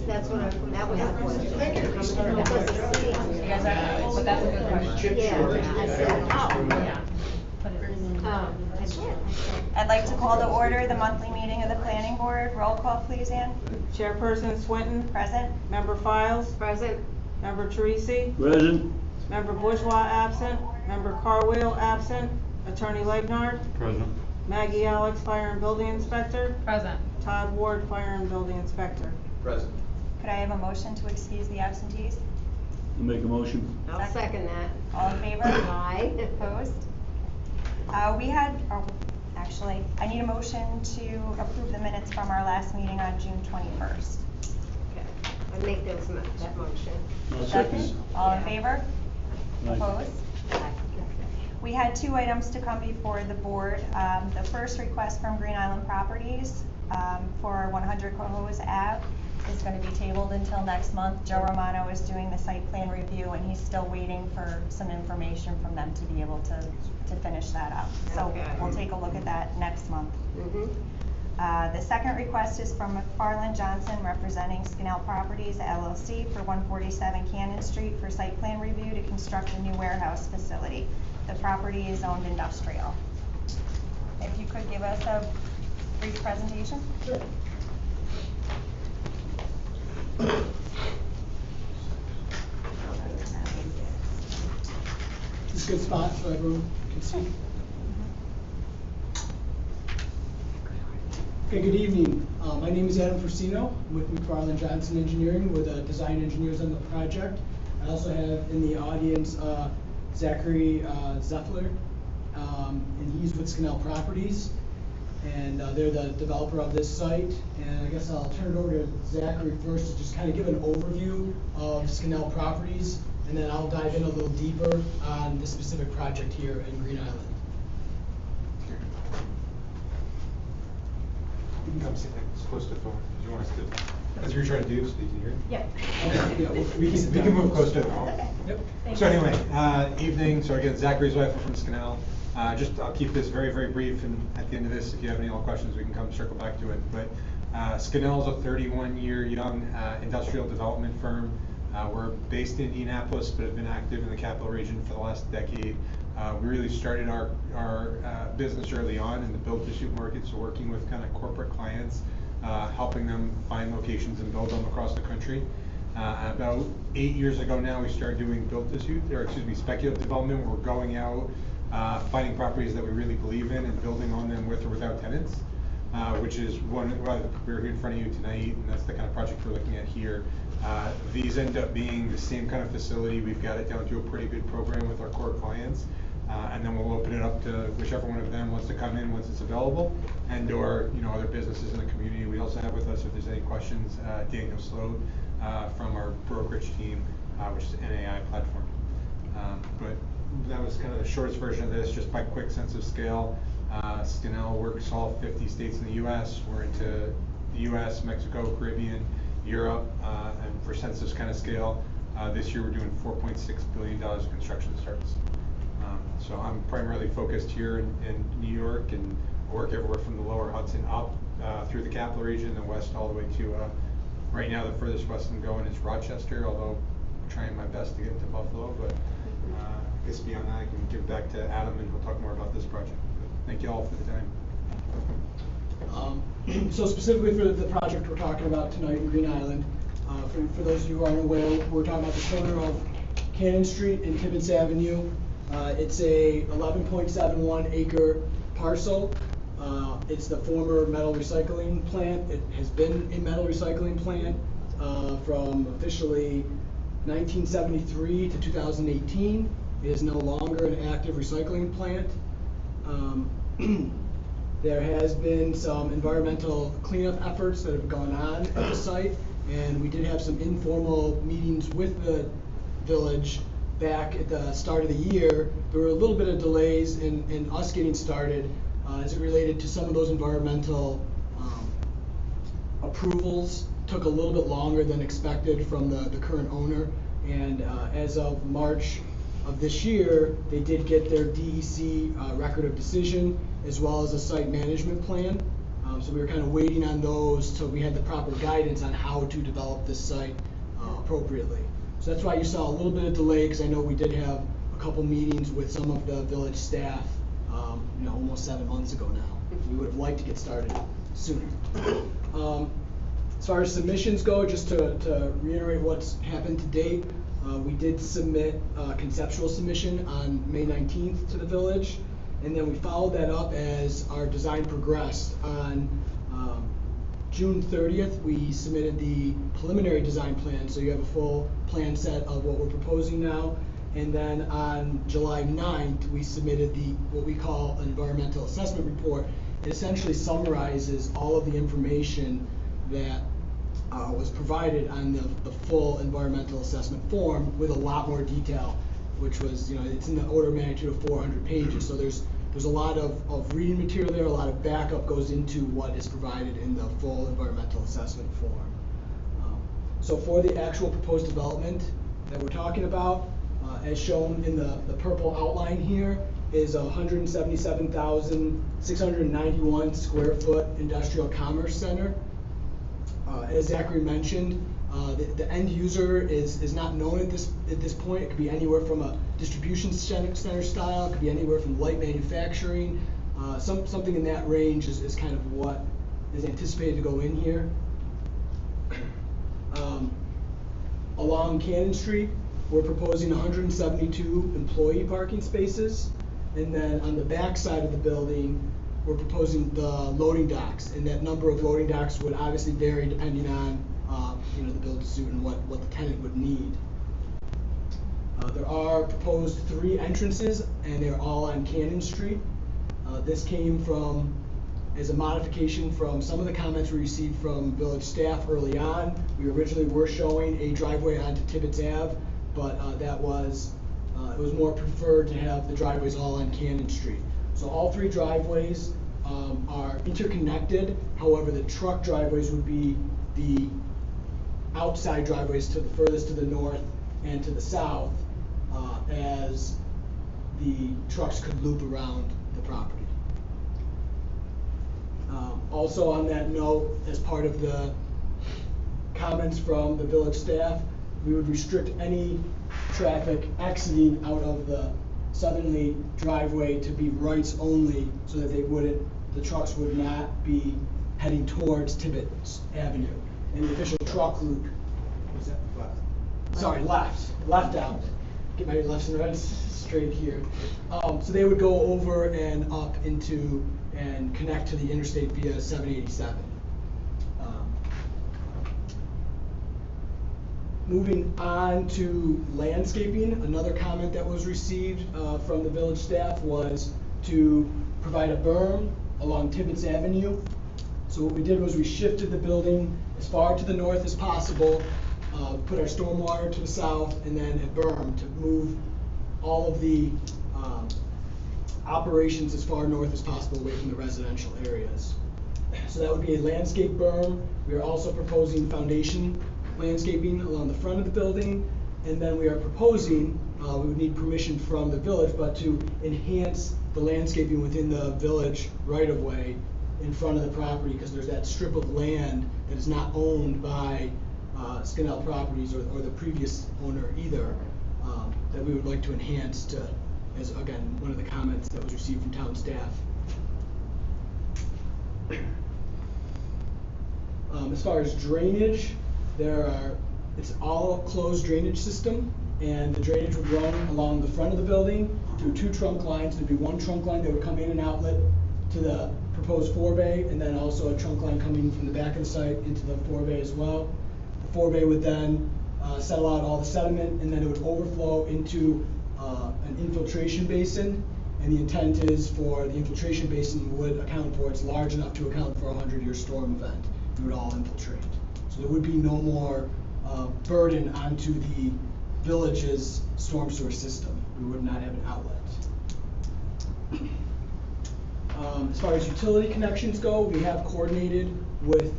That's what that was the question. You guys are, but that's a good question. Yeah, I said, I did. I'd like to call to order the monthly meeting of the planning board. Roll call, please, Ann. Chairperson Swinton. Present. Member Files. Present. Member Teresi. Present. Member Bourgeois absent. Member Carwheel absent. Attorney Leibnard. Present. Maggie Alex, Fire and Building Inspector. Present. Todd Ward, Fire and Building Inspector. Present. Could I have a motion to excuse the absentees? I'll make a motion. I'll second that. All in favor? Aye. Opposed? Actually, I need a motion to approve the minutes from our last meeting on June 21st. Okay. I make that motion. I'll second. All in favor? Aye. Opposed? We had two items to come before the board. The first request from Green Island Properties for 100 Cohoes Ave is going to be tabled until next month. Joe Romano is doing the site plan review and he's still waiting for some information from them to be able to finish that up. So Okay. we'll take a look at that next month. Mm-hmm. The second request is from McFarland Johnson representing Skinnell Properties LLC for 147 Cannon Street for site plan review to construct a new warehouse facility. The property is zoned industrial. If you could give us a brief presentation. Sure. This is a good spot so everyone can see. Okay, good evening. My name is Adam Forsino. I'm with McFarland Johnson Engineering. We're the design engineers on the project. I also have in the audience Zachary Zeffler, and he's with Skinnell Properties. And they're the developer of this site. And I guess I'll turn it over to Zachary first to just kind of give an overview of Skinnell Properties, and then I'll dive in a little deeper on the specific project here in Green Island. You can come sit as close to the phone as you want us to. As you're trying to do, so you can hear. Yep. Okay, yeah, We can move close to the phone. Yep. So anyway, evening. So again, Zachary Zweifel from Skinnell. I'll keep this very, very brief, and at the end of this, if you have any more questions, we can come circle back to it. But Skinnell is a 31-year young industrial development firm. We're based in Indianapolis, but have been active in the capital region for the last decade. We really started our business early on in the build-to-suit market, so working with kind of corporate clients, helping them find locations and build them across the country. About 8 years ago now, we started doing speculative development. We're going out, finding properties that we really believe in and building on them with or without tenants, which is we're here in front of you tonight, and that's the kind of project we're looking at here. These end up being the same kind of facility. We've got it down to a pretty good program with our core clients, and then we'll open it up to whichever one of them wants to come in once it's available, and or other businesses in the community. We also have with us, if there's any questions, Daniel Sloat from our brokerage team, which is NAI platform. But that was kind of the shortest version of this, just by quick sense of scale. Skinnell works all 50 states in the U.S. We're into the U.S., Mexico, Caribbean, Europe, and for sense of kind of scale, this year we're doing $4.6 billion of construction starts. So I'm primarily focused here in New York, and work everywhere from the lower Hudson up through the capital region and west all the way to, right now the furthest west I'm going is Rochester, although I'm trying my best to get to Buffalo, but I guess beyond that I can give back to Adam and he'll talk more about this project. But thank you all for the time. So specifically for the project we're talking about tonight in Green Island, for those of you who aren't aware, we're talking about the corner of Cannon Street and Tibbetts Avenue. It's a 11.71 acre parcel. It's the former metal recycling plant. It has been a metal recycling plant from officially 1973 to 2018. It is no longer an active recycling plant. There has been some environmental cleanup efforts that have gone on at the site, and we did have some informal meetings with the village back at the start of the year. There were a little bit of delays in us getting started as it related to some of those environmental approvals. Took a little bit longer than expected from the current owner, and as of March of this year, they did get their DEC record of decision as well as a site management plan. So we were kind of waiting on those till we had the proper guidance on how to develop this site appropriately. So that's why you saw a little bit of delay, because I know we did have a couple meetings with some of the village staff, almost 7 months ago now. We would have liked to get started sooner. As far as submissions go, just to reiterate what's happened to date, we did submit a conceptual submission on May 19th to the village, and then we followed that up as our design progressed. On June 30th, we submitted the preliminary design plan, so you have a full plan set of what we're proposing now. And then on July 9th, we submitted what we call an environmental assessment report. It essentially summarizes all of the information that was provided on the full environmental assessment form with a lot more detail, which was, it's in the order of magnitude of 400 pages. So there's a lot of reading material there, a lot of backup goes into what is provided in the full environmental assessment form. So for the actual proposed development that we're talking about, as shown in the purple outline here, is a 177,691 square foot industrial commerce center. As Zachary mentioned, the end user is not known at this point. It could be anywhere from a distribution center style, it could be anywhere from light manufacturing. Something in that range is kind of what is anticipated to go in here. Along Cannon Street, we're proposing 172 employee parking spaces, and then on the back side of the building, we're proposing the loading docks, and that number of loading docks would obviously vary depending on the build-to-suit and what the tenant would need. There are proposed 3 entrances, and they're all on Cannon Street. This came as a modification from some of the comments we received from village staff early on. We originally were showing a driveway onto Tibbetts Ave, but it was more preferred to have the driveways all on Cannon Street. So all 3 driveways are interconnected. However, the truck driveways would be the outside driveways to the furthest to the north and to the south, as the trucks could loop around the property. Also on that note, as part of the comments from the village staff, we would restrict any traffic exiting out of the southerly driveway to be rights only, so that the trucks would not be heading towards Tibbetts Avenue. And the official truck route, was that left? Sorry, left out. Get my lefts and rights straight here. So they would go over and up into and connect to the interstate via 787. Moving on to landscaping, another comment that was received from the village staff was to provide a berm along Tibbetts Avenue. So what we did was we shifted the building as far to the north as possible, put our stormwater to the south, and then a berm to move all of the operations as far north as possible away from the residential areas. So that would be a landscape berm. We are also proposing foundation landscaping along the front of the building, and then we are proposing, we would need permission from the village, but to enhance the landscaping within the village right-of-way in front of the property, because there's that strip of land that is not owned by Skinnell Properties or the previous owner either, that we would like to enhance as again, one of the comments that was received from town staff. As far as drainage, it's all closed drainage system, and the drainage would run along the front of the building through 2 trunk lines. There'd be 1 trunk line that would come in and outlet to the proposed forebay, and then also a trunk line coming from the back of the site into the forebay as well. The forebay would then settle out all the sediment, and then it would overflow into an infiltration basin. And the intent is for the infiltration basin would account for, it's large enough to account for a 100-year storm event. It would all infiltrate. So there would be no more burden onto the village's storm sewer system. We would not have an outlet. As far as utility connections go, we have coordinated with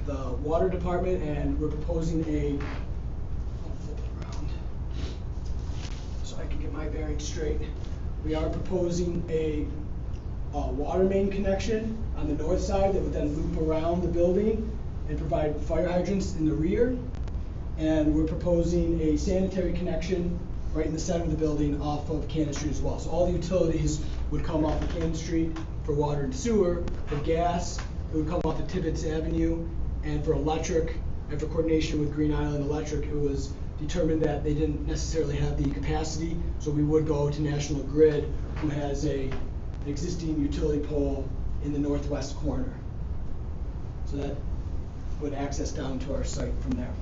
the water department, and we're proposing I'll flip it around so I can get my bearings straight. We are proposing a water main connection on the north side that would then loop around the building and provide fire hydrants in the rear. And we're proposing a sanitary connection right in the center of the building off of Cannon Street as well. So all the utilities would come off of Cannon Street for water and sewer. For gas, it would come off of Tibbetts Avenue. And for electric, after coordination with Green Island Electric, it was determined that they didn't necessarily have the capacity, so we would go to National Grid, who has an existing utility pole in the northwest corner. So that would access down to our site from there.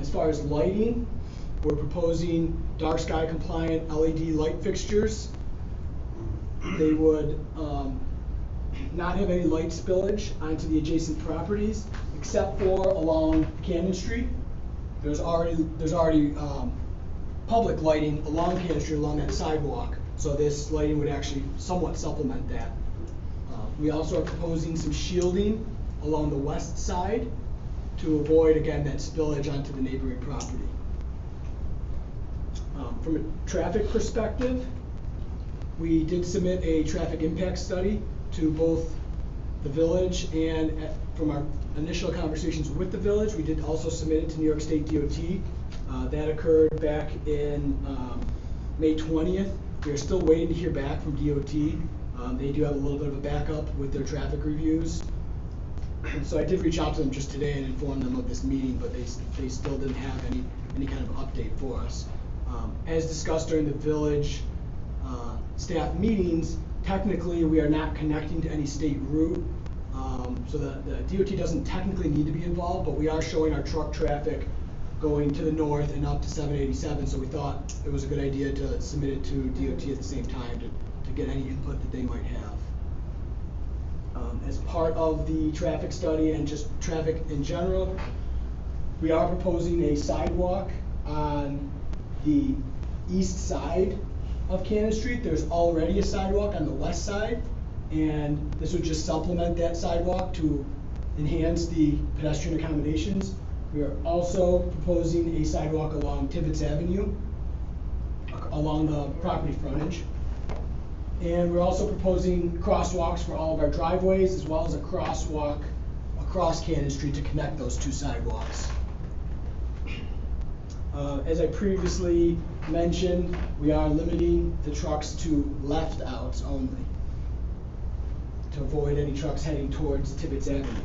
As far as lighting, we're proposing dark sky compliant LED light fixtures. They would not have any light spillage onto the adjacent properties, except for along Cannon Street. There's already public lighting along Cannon Street, along that sidewalk, so this lighting would actually somewhat supplement that. We also are proposing some shielding along the west side to avoid, again, that spillage onto the neighboring property. From a traffic perspective, we did submit a traffic impact study to both the village, and from our initial conversations with the village, we did also submit it to New York State DOT. That occurred back in May 20th. We are still waiting to hear back from DOT. They do have a little bit of a backup with their traffic reviews. So I did reach out to them just today and inform them of this meeting, but they still didn't have any kind of update for us. As discussed during the village staff meetings, technically we are not connecting to any state route, so the DOT doesn't technically need to be involved, but we are showing our truck traffic going to the north and up to 787, so we thought it was a good idea to submit it to DOT at the same time to get any input that they might have. As part of the traffic study and just traffic in general, we are proposing a sidewalk on the east side of Cannon Street. There's already a sidewalk on the west side, and this would just supplement that sidewalk to enhance the pedestrian accommodations. We are also proposing a sidewalk along Tibbetts Avenue, along the property frontage. And we're also proposing crosswalks for all of our driveways, as well as a crosswalk across Cannon Street to connect those 2 sidewalks. As I previously mentioned, we are limiting the trucks to left outs only, to avoid any trucks heading towards Tibbetts Avenue.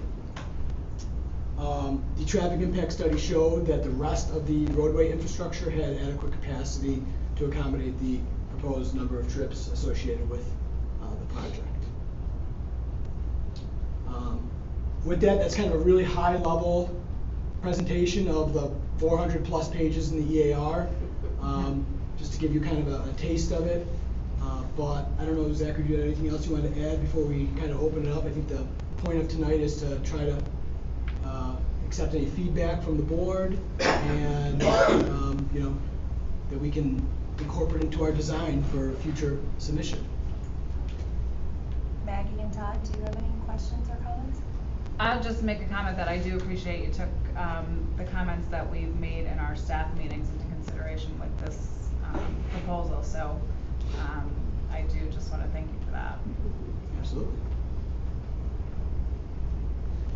The traffic impact study showed that the rest of the roadway infrastructure had adequate capacity to accommodate the proposed number of trips associated with the project. With that, that's kind of a really high level presentation of the 400 plus pages in the EAR, just to give you kind of a taste of it. But I don't know, Zachary, do you have anything else you want to add before we kind of open it up? I think the point of tonight is to try to accept any feedback from the board, and you know, that we can incorporate into our design for future submission. Maggie and Todd, do you have any questions or comments? I'll just make a comment that I do appreciate you took the comments that we've made in our staff meetings into consideration with this proposal. So I do just want to thank you for that. Absolutely.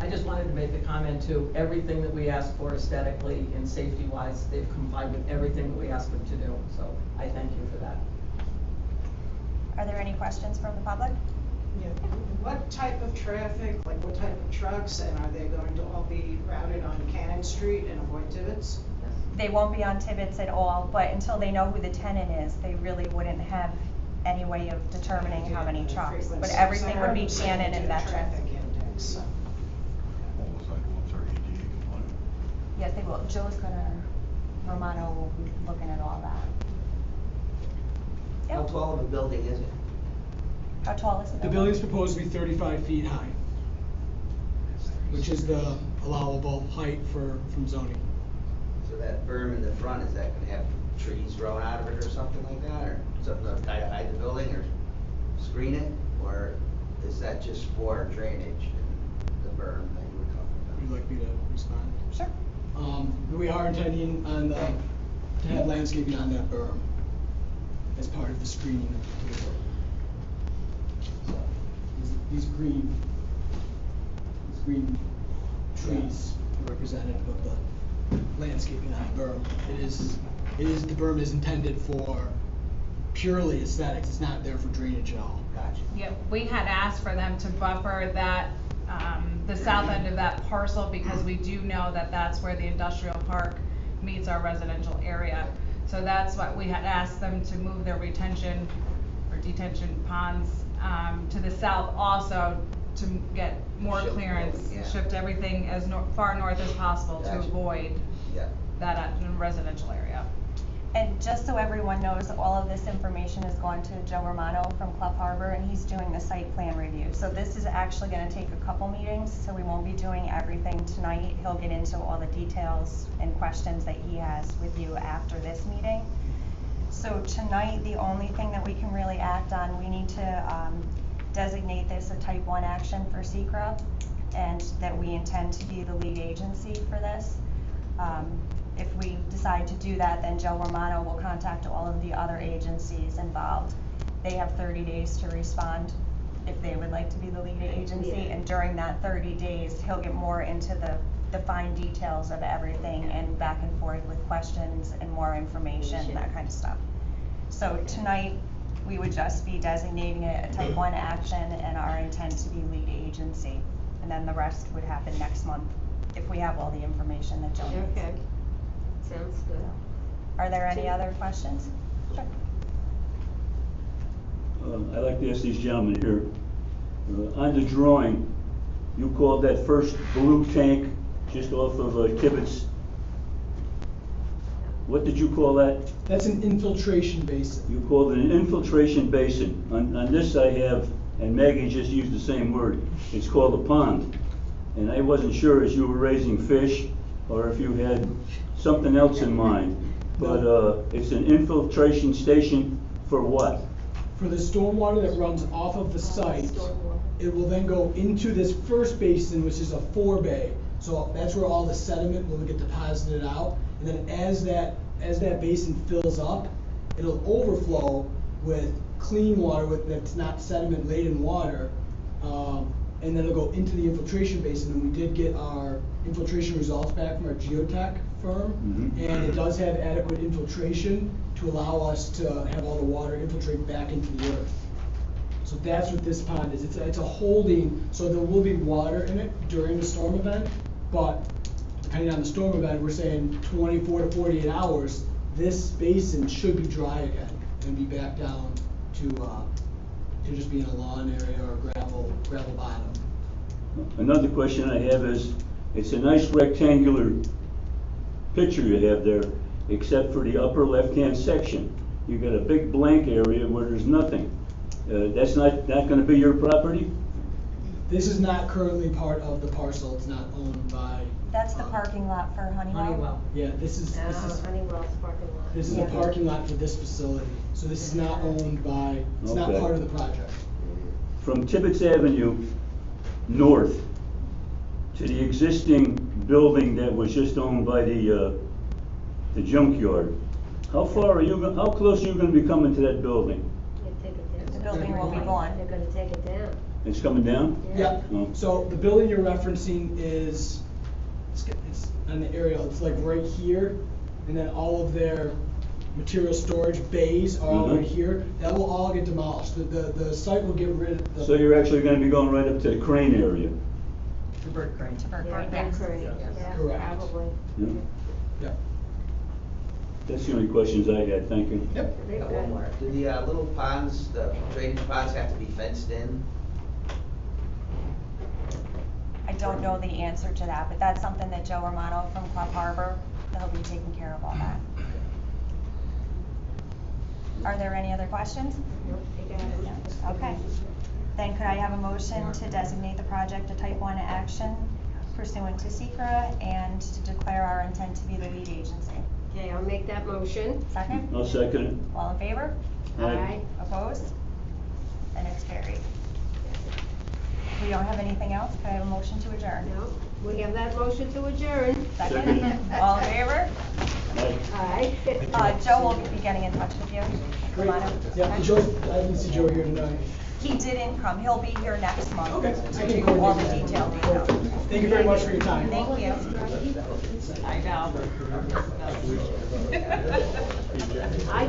I just wanted to make the comment too, everything that we asked for aesthetically and safety-wise, they've complied with everything that we asked them to do. So I thank you for that. Are there any questions from the public? Yeah. What type of traffic, like what type of trucks, and are they going to all be routed on Cannon Street and avoid Tibbetts? They won't be on Tibbetts at all, but until they know who the tenant is, they really wouldn't have any way of determining how many trucks. But Frequency. everything So I would heard be them say Cannon they and do Metro. Traffic index, so. All the sidewalks are ADA compliant. Yes, they will. Romano will be looking at all that. How Yep. tall of a building is it? How tall is it? The building's proposed to be 35 feet high, which is the allowable height from zoning. So that berm in the front, is that gonna have trees growing out of it or something like that, or something to kind of hide the building or screen it? Or is that just for drainage and the berm that you were talking Would you about? like me to respond? Sure. We are intending to have landscaping on that berm as part of the screening of the building. So, these green trees are representative of the landscaping on the berm. The berm is intended for purely aesthetics, it's not there for drainage at all. Gotcha. Yeah, we had asked for them to buffer that, the south end of that parcel because we do know that that's where the industrial park meets our residential area. So that's what we had asked them to move their retention or detention ponds, to the south also to get more Shift clearance, everything, yeah. shift everything as far north as possible to Gotcha. avoid Yeah. that residential area. And just so everyone knows, all of this information is going to Joe Romano from Clough Harbor, and he's doing the site plan review. So this is actually gonna take a couple meetings, so we won't be doing everything tonight. He'll get into all the details and questions that he has with you after this meeting. So tonight, the only thing that we can really act on, we need to designate this a type 1 action for SECRA, and that we intend to be the lead agency for this. If we decide to do that, then Joe Romano will contact all of the other agencies involved. They have 30 days to respond if they would like to be the lead agency, and during that 30 days, he'll get more into the fine details of everything and back and forth with questions and more information, that kind of stuff. So tonight, we would just be designating it a type 1 action and our intent to be lead agency. And then the rest would happen next month if we have all the information that Joe needs. Okay, sounds good. Are there any other questions? Sure. I'd like to ask these gentlemen here, on the drawing, you called that first blue tank just off of Tibbetts. What did you call that? That's an infiltration basin. You called it an infiltration basin. On this I have, and Maggie just used the same word, it's called a pond. And I wasn't sure if you were raising fish or if you had something else in mind. But it's an infiltration station for what? For the stormwater that runs off of the site, it will then go into this first basin, which is a 4-bay. So that's where all the sediment will get deposited out. And then as that basin fills up, it'll overflow with clean water that's not sediment laden water. And then it'll go into the infiltration basin. And we did get our infiltration results back from our geotech firm. Mhm. And it does have adequate infiltration to allow us to have all the water infiltrate back into the earth. So that's what this pond is. It's a holding, so there will be water in it during the storm event, but depending on the storm event, we're saying 24 to 48 hours, this basin should be dry again and be back down to just being a lawn area or gravel bottom. Another question I have is, it's a nice rectangular picture you have there, except for the upper left-hand section. You've got a big blank area where there's nothing. That's not gonna be your property? This is not currently part of the parcel. It's not owned by. That's the parking lot for Honeywell. Honeywell. Yeah, this is Honeywell's parking lot. this is a parking lot for this facility. So this is not owned by, it's not Okay. part of the project. From Tibbetts Avenue north to the existing building that was just owned by the junkyard, how close are you gonna be coming to that building? You take it down. The building will be gone. They're gonna take it down. It's coming down? Yep, Oh. so the building you're referencing is, it's on the aerial, it's like right here, and then all of their material storage bays are all right Mhm. here. That will all get demolished. The site will get rid of the. So you're actually gonna be going right up to the crane area? The bird crane. To Burke, Yeah, yes. yeah, Correct. probably. Yeah. Yeah. That's the only questions I had, thank you. Yep. I got one more. Do the little ponds, the drainage ponds have to be fenced in? I don't know the answer to that, but that's something that Joe Romano from Club Harbor, he'll be taking care of all that. Are there any other questions? Nope, they got it. No? Okay. Then could I have a motion to designate the project a type 1 action pursuant to SECRA and to declare our intent to be the lead agency? Okay, I'll make that motion. Second? I'll second it. All in favor? Aye. Opposed? And it's carried. We don't have anything else, could I have a motion to adjourn? No, we have that motion to adjourn. Second? All in favor? Aye. Aye. Joe will be getting in touch with you. Great. Romano. Yeah, Joe, I didn't see Joe here tonight. He didn't come, he'll be here next month. Okay. To do all the detailed details. Thank you very much for your time. Thank you. I know. I